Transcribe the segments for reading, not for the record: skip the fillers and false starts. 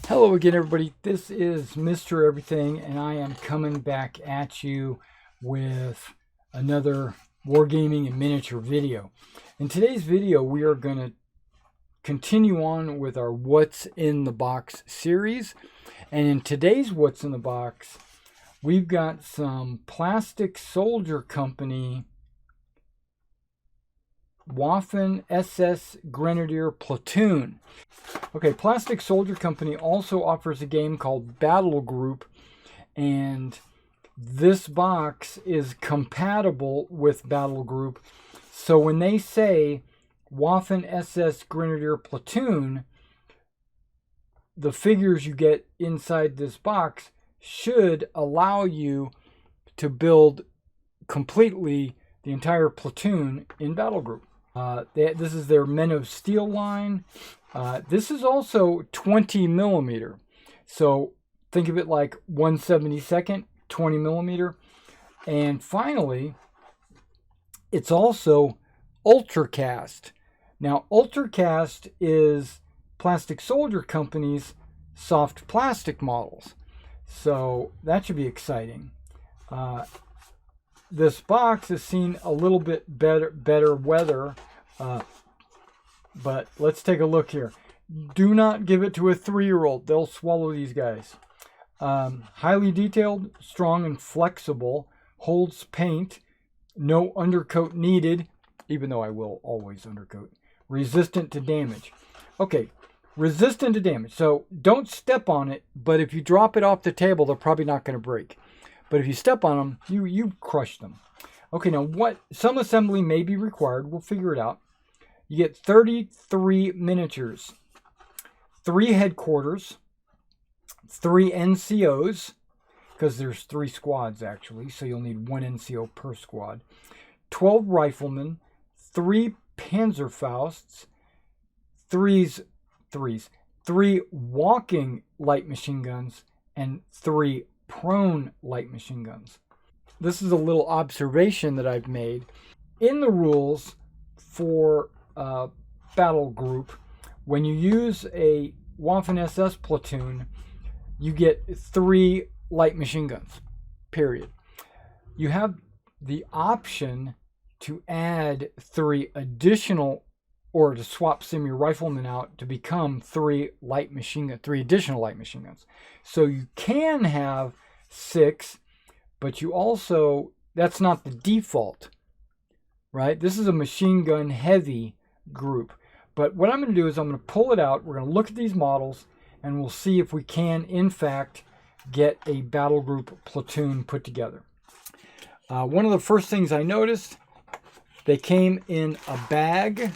Hello again, everybody. This is Mr. Everything, and I am coming back at you with another wargaming and miniature video. In today's video, we are going to continue on with our What's in the Box series. And in today's What's in the Box, we've got some Plastic Soldier Company Waffen SS Grenadier Platoon. Okay, Plastic Soldier Company also offers a game called Battle Group, and this box is compatible with Battle Group. So when they say Waffen SS Grenadier Platoon, the figures you get inside this box should allow you to build completely the entire platoon in Battle Group. This is their Men of Steel line. This is also 20 millimeter. So think of it like 1/72, 20 millimeter. And finally, it's also Ultracast. Now, Ultracast is Plastic Soldier Company's soft plastic models. So that should be exciting. This box has seen a little bit better weather, but let's take a look here. Do not give it to a 3-year-old. They'll swallow these guys. Highly detailed, strong and flexible, holds paint, no undercoat needed, even though I will always undercoat. Resistant to damage. Okay, resistant to damage. So don't step on it, but if you drop it off the table, they're probably not going to break. But if you step on them, you crush them. Okay, now some assembly may be required. We'll figure it out. You get 33 miniatures, 3 headquarters, 3 NCOs, because there's 3 squads actually, so you'll need 1 NCO per squad, 12 riflemen, 3 Panzerfausts, 3 walking light machine guns, and 3 prone light machine guns. This is a little observation that I've made. In the rules for Battle Group, when you use a Waffen SS platoon, you get 3 light machine guns, period. You have the option to add 3 additional, or to swap some of your riflemen out to become 3 additional light machine guns. So you can have 6, but you also, that's not the default, right? This is a machine gun heavy group. But what I'm going to do is I'm going to pull it out. We're going to look at these models, and we'll see if we can, in fact, get a Battle Group platoon put together. One of the first things I noticed, they came in a bag.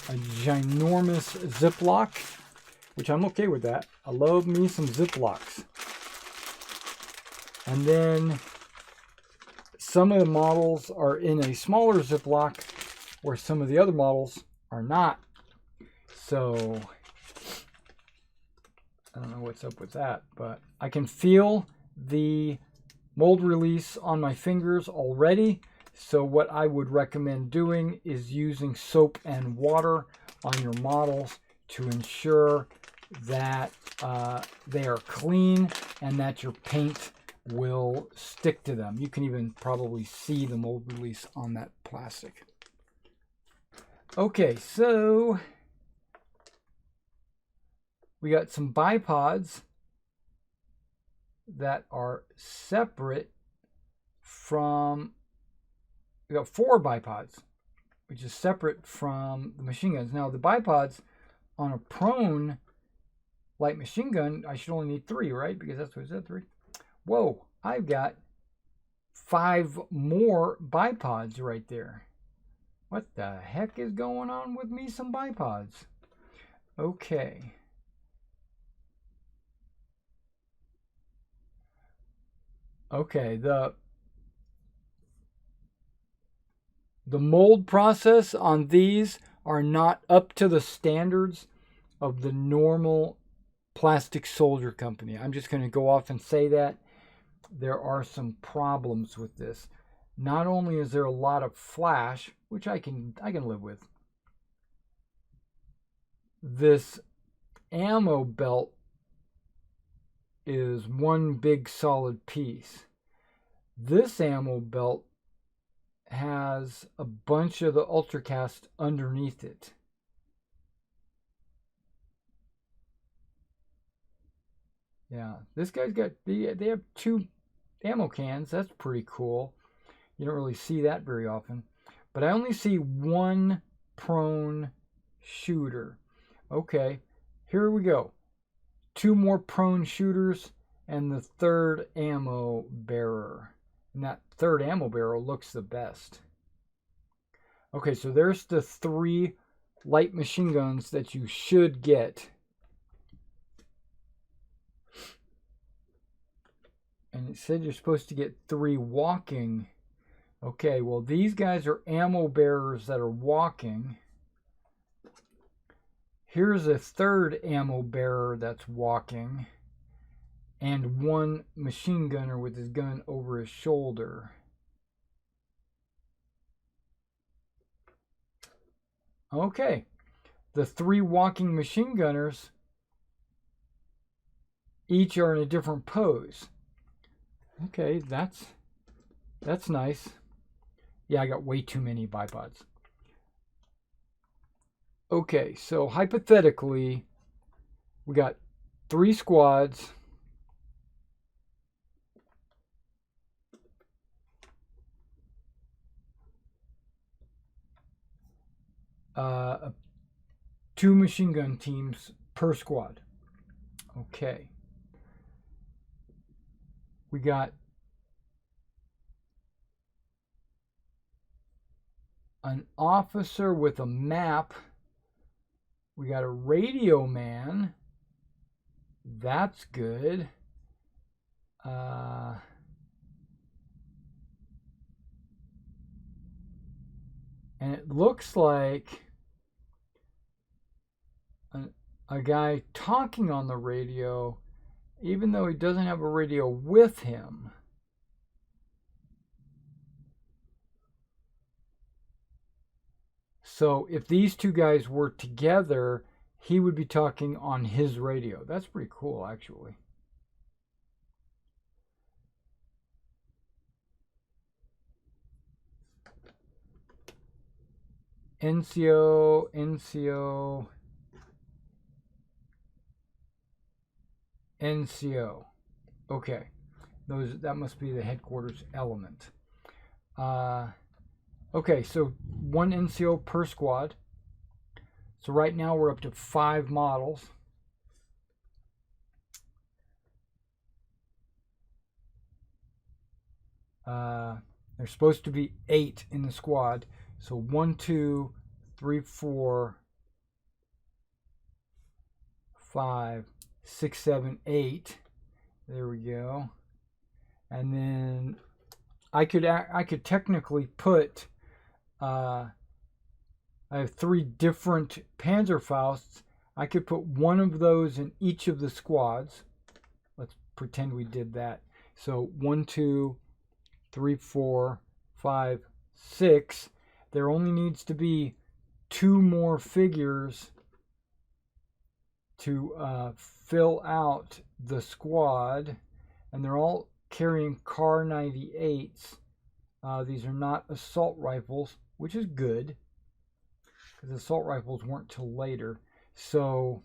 A ginormous Ziploc, which I'm okay with that. I love me some Ziplocs. And then some of the models are in a smaller Ziploc, where some of the other models are not. So I don't know what's up with that, but I can feel the mold release on my fingers already. So what I would recommend doing is using soap and water on your models to ensure that they are clean and that your paint will stick to them. You can even probably see the mold release on that plastic. Okay, so we got some bipods that are separate from, we got 4 bipods, which is separate from the machine guns. Now the bipods on a prone light machine gun, I should only need 3, right? Because that's what it said, 3. Whoa, I've got 5 more bipods right there. What the heck is going on with me some bipods? Okay. Okay, the mold process on these are not up to the standards of the normal Plastic Soldier Company. I'm just going to go off and say that there are some problems with this. Not only is there a lot of flash, which I can live with, this ammo belt is one big solid piece. This ammo belt has a bunch of the ultracast underneath it. Yeah, this guy's got, they have 2 ammo cans. That's pretty cool. You don't really see that very often. But I only see 1 prone shooter. Okay, here we go. 2 more prone shooters and the 3rd ammo bearer. And that 3rd ammo bearer looks the best. Okay, so there's the 3 light machine guns that you should get. And it said you're supposed to get 3 walking. Okay, well, these guys are ammo bearers that are walking. Here's a 3rd ammo bearer that's walking. And 1 machine gunner with his gun over his shoulder. Okay, the 3 walking machine gunners each are in a different pose. Okay, that's nice. Yeah, I got way too many bipods. Okay, so hypothetically, we got 3 squads. Uh, 2 machine gun teams per squad. Okay. We got an officer with a map. We got a radio man. That's good. And it looks like a guy talking on the radio, even though he doesn't have a radio with him. So if these 2 guys were together, he would be talking on his radio. That's pretty cool, actually. NCO. Okay, that must be the headquarters element. Okay, so 1 NCO per squad. So right now we're up to 5 models. There's supposed to be 8 in the squad. So 1, 2, 3, 4, 5, 6, 7, 8. There we go. And then I could technically put I have 3 different Panzerfausts. I could put 1 of those in each of the squads. Let's pretend we did that. So 1, 2, 3, 4, 5, 6. There only needs to be 2 more figures to fill out the squad, and they're all carrying Car 98s. These are not assault rifles, which is good, because assault rifles weren't till later. So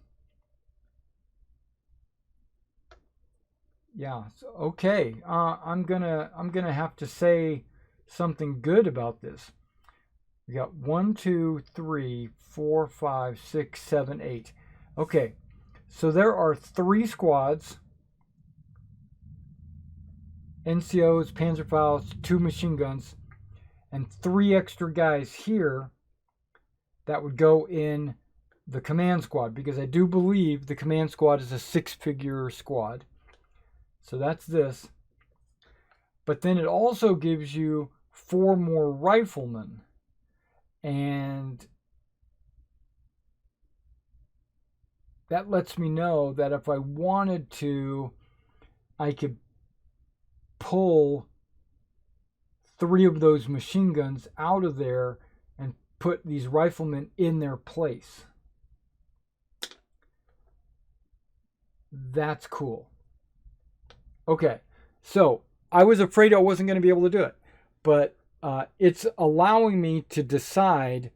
yeah, okay. I'm gonna have to say something good about this. We got 1, 2, 3, 4, 5, 6, 7, 8. Okay, so there are 3 squads. NCOs, Panzerfausts, 2 machine guns, and 3 extra guys here that would go in the command squad, because I do believe the command squad is a 6-figure squad. So that's this. But then it also gives you 4 more riflemen. And that lets me know that if I wanted to, I could pull 3 of those machine guns out of there and put these riflemen in their place. That's cool. Okay, so I was afraid I wasn't going to be able to do it, but it's allowing me to decide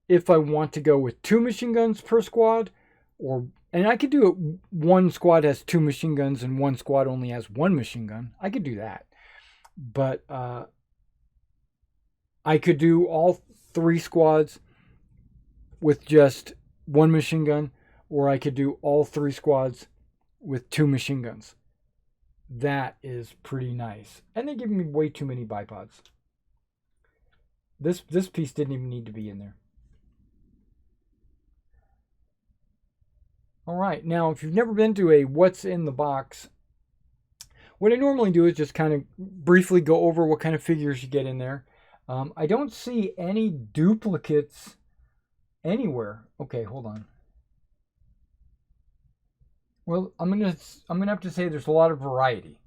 if I want to go with 2 machine guns per squad, and I could do it. One squad has 2 machine guns and one squad only has 1 machine gun. I could do that, but I could do all 3 squads with just 1 machine gun, or I could do all 3 squads with 2 machine guns. That is pretty nice. And they give me way too many bipods. This piece didn't even need to be in there. All right, now if you've never been to a what's in the box, what I normally do is just kind of briefly go over what kind of figures you get in there. I don't see any duplicates anywhere. Okay, hold on. Well, I'm gonna have to say there's a lot of variety.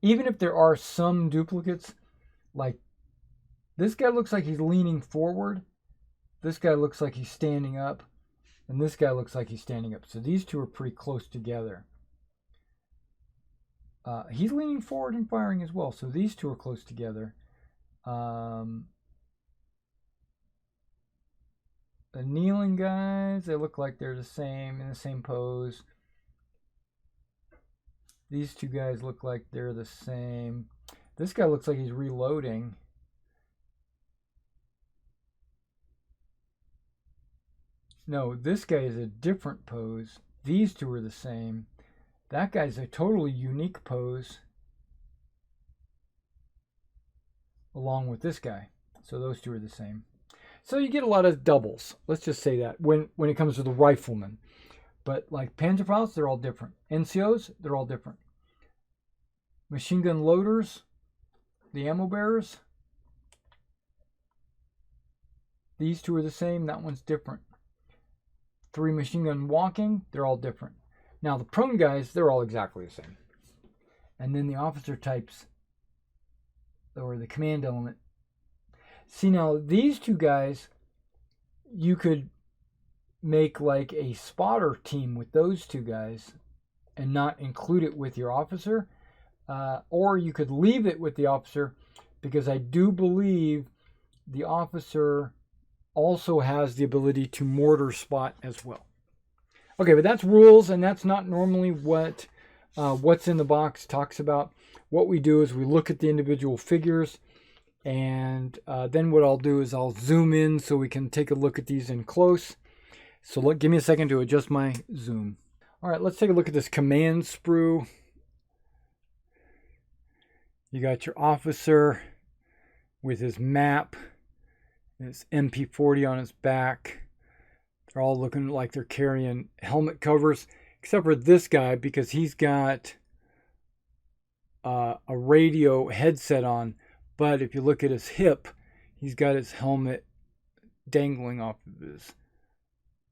Even if there are some duplicates, like this guy looks like he's leaning forward, this guy looks like he's standing up, and this guy looks like he's standing up. So these two are pretty close together. He's leaning forward and firing as well. So these two are close together. The kneeling guys, they look like they're the same, in the same pose. These two guys look like they're the same. This guy looks like he's reloading. No, this guy is a different pose. These two are the same. That guy's a totally unique pose, along with this guy. So those two are the same. So you get a lot of doubles. Let's just say that when it comes to the riflemen. But like Panzerfaust, they're all different. NCOs, they're all different. Machine gun loaders, the ammo bearers, these two are the same. That one's different. 3 machine gun walking, they're all different. Now the prone guys, they're all exactly the same. And then the officer types, or the command element. See, now these two guys, you could make like a spotter team with those two guys and not include it with your officer. Or you could leave it with the officer, because I do believe the officer also has the ability to mortar spot as well. Okay, but that's rules, and that's not normally what what's in the box talks about. What we do is we look at the individual figures, and then what I'll do is I'll zoom in so we can take a look at these in close. So give me a second to adjust my zoom. All right, let's take a look at this command sprue. You got your officer with his map, his MP40 on his back. They're all looking like they're carrying helmet covers, except for this guy, because he's got a radio headset on. But if you look at his hip, he's got his helmet dangling off of his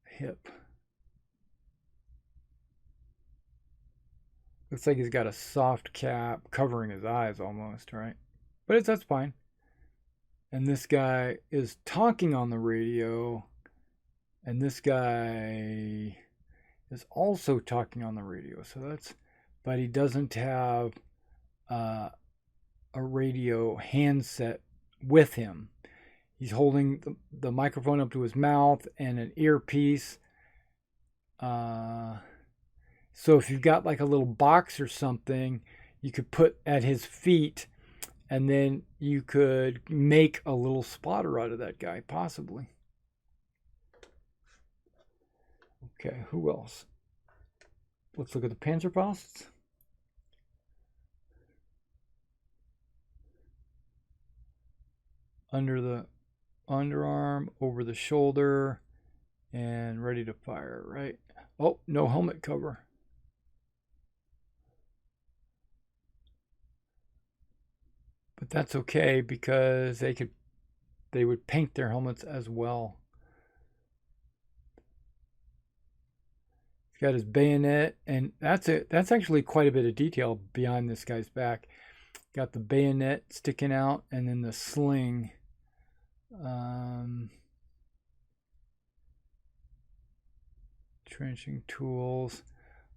hip. Looks like he's got a soft cap covering his eyes almost, right? But that's fine. And this guy is talking on the radio. And this guy is also talking on the radio. So but he doesn't have a radio handset with him. He's holding the microphone up to his mouth and an earpiece. So if you've got like a little box or something, you could put at his feet, and then you could make a little spotter out of that guy, possibly. Okay, who else? Let's look at the Panzerfausts. Under the underarm, over the shoulder, and ready to fire, right? Oh, no helmet cover. But that's okay, because they would paint their helmets as well. He's got his bayonet, and that's actually quite a bit of detail behind this guy's back. Got the bayonet sticking out, and then the sling. Trenching tools.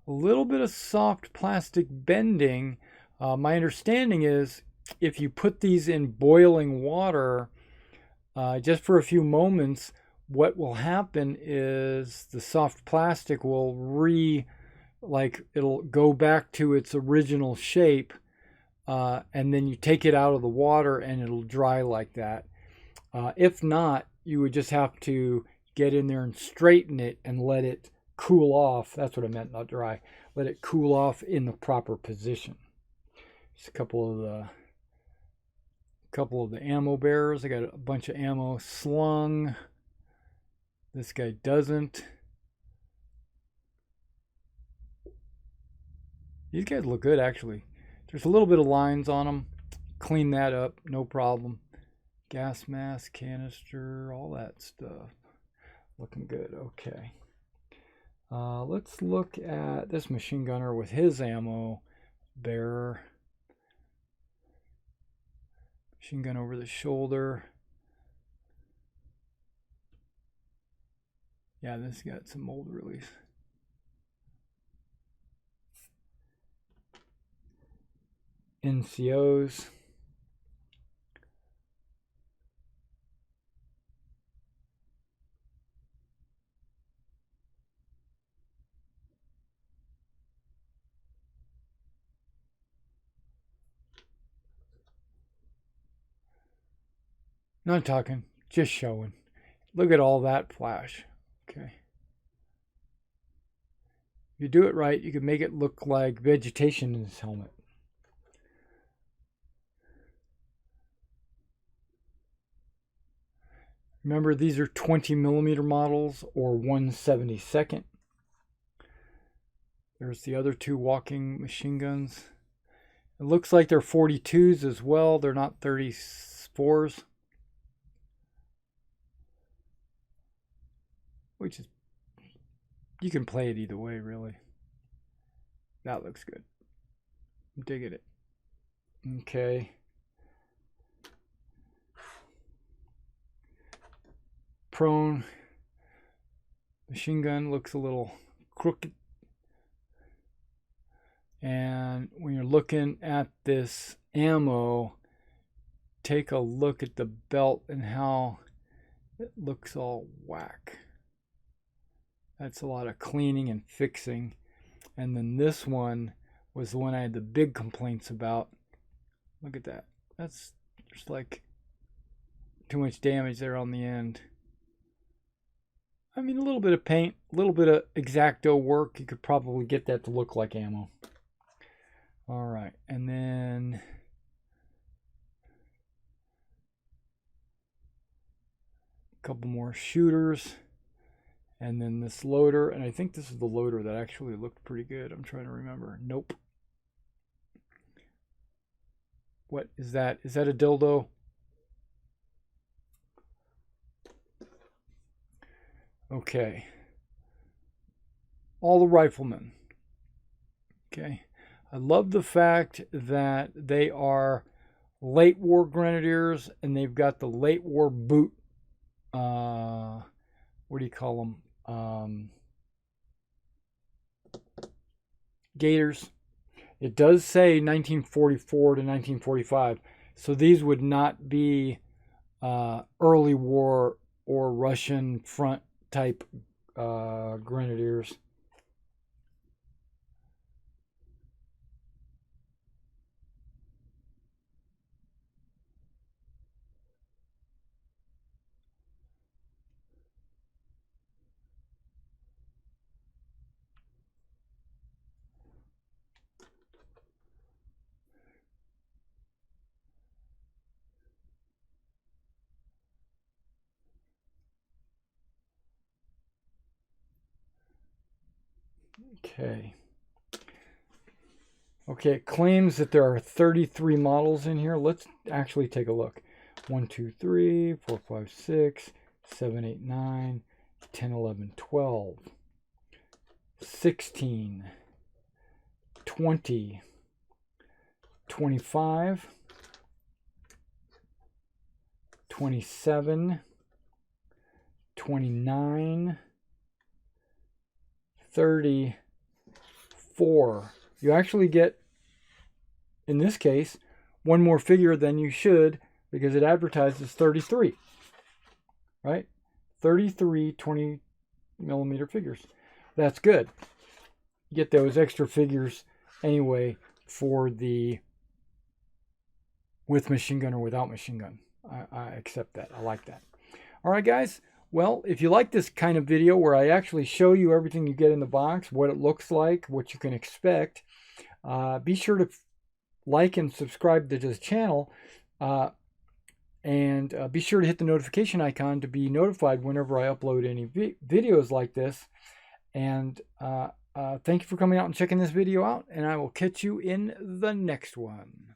a little bit of soft plastic bending. My understanding is if you put these in boiling water just for a few moments, what will happen is the soft plastic will it'll go back to its original shape, and then you take it out of the water and it'll dry like that. If not, you would just have to get in there and straighten it and let it cool off. That's what I meant, not dry. Let it cool off in the proper position. Just a couple of the ammo bearers. I got a bunch of ammo slung. This guy doesn't. These guys look good, actually. There's a little bit of lines on them. Clean that up, no problem. Gas mask, canister, all that stuff. Looking good, okay. Let's look at this machine gunner with his ammo bearer. Machine gun over the shoulder. Yeah, this got some mold release. NCOs. Not talking, just showing. Look at all that flash. Okay. If you do it right, you can make it look like vegetation in his helmet. Remember, these are 20mm models or 1/72nd. There's the other two walking machine guns. It looks like they're 42s as well. They're not 34s. Which is, you can play it either way, really. That looks good. I'm digging it. Okay. Prone. Machine gun looks a little crooked. And when you're looking at this ammo, take a look at the belt and how it looks all whack. That's a lot of cleaning and fixing. And then this one was the one I had the big complaints about. Look at that. That's just like too much damage there on the end. I mean, a little bit of paint, a little bit of X-Acto work. You could probably get that to look like ammo. All right, and then a couple more shooters. And then this loader, and I think this is the loader that actually looked pretty good. I'm trying to remember. Nope. What is that? Is that a dildo? Okay. All the riflemen. Okay. I love the fact that they are late war grenadiers and they've got the late war boot. What do you call them? Gators. It does say 1944 to 1945, so these would not be early war or Russian front type grenadiers. Okay. Okay, it claims that there are 33 models in here. Let's actually take a look. 1, 2, 3, 4, 5, 6, 7, 8, 9, 10, 11, 12, 16, 20, 25, 27, 29, 30, 4. You actually get, in this case, one more figure than you should because it advertises 33, right? 33 20 millimeter figures. That's good. You get those extra figures anyway for the with machine gun or without machine gun. I accept that. I like that. All right, guys. Well, if you like this kind of video where I actually show you everything you get in the box, what it looks like, what you can expect, be sure to like and subscribe to this channel. And be sure to hit the notification icon to be notified whenever I upload any videos like this. And thank you for coming out and checking this video out. And I will catch you in the next one.